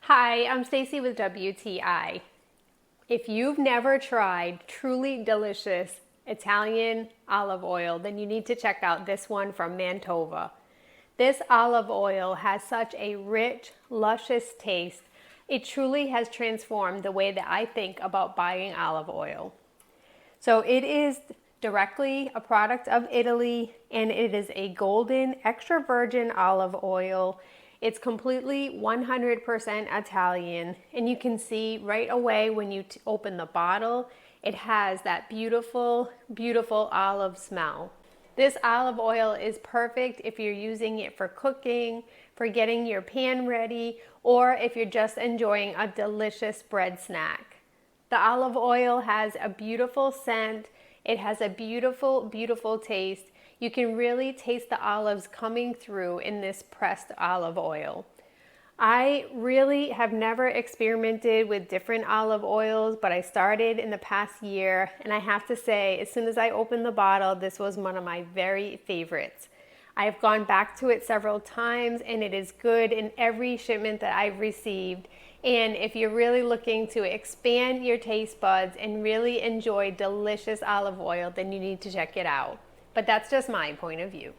Hi, I'm Stacy with WTI. If you've never tried truly delicious Italian olive oil, then you need to check out this one from Mantova. This olive oil has such a rich, luscious taste. It truly has transformed the way that I think about buying olive oil. So it is directly a product of Italy, and it is a golden extra virgin olive oil. It's completely 100% Italian, and you can see right away when you open the bottle, it has that beautiful, beautiful olive smell. This olive oil is perfect if you're using it for cooking, for getting your pan ready, or if you're just enjoying a delicious bread snack. The olive oil has a beautiful scent. It has a beautiful, beautiful taste. You can really taste the olives coming through in this pressed olive oil. I really have never experimented with different olive oils, but I started in the past year, and I have to say, as soon as I opened the bottle, this was one of my very favorites. I've gone back to it several times, and it is good in every shipment that I've received. And if you're really looking to expand your taste buds and really enjoy delicious olive oil, then you need to check it out. But that's just my point of view.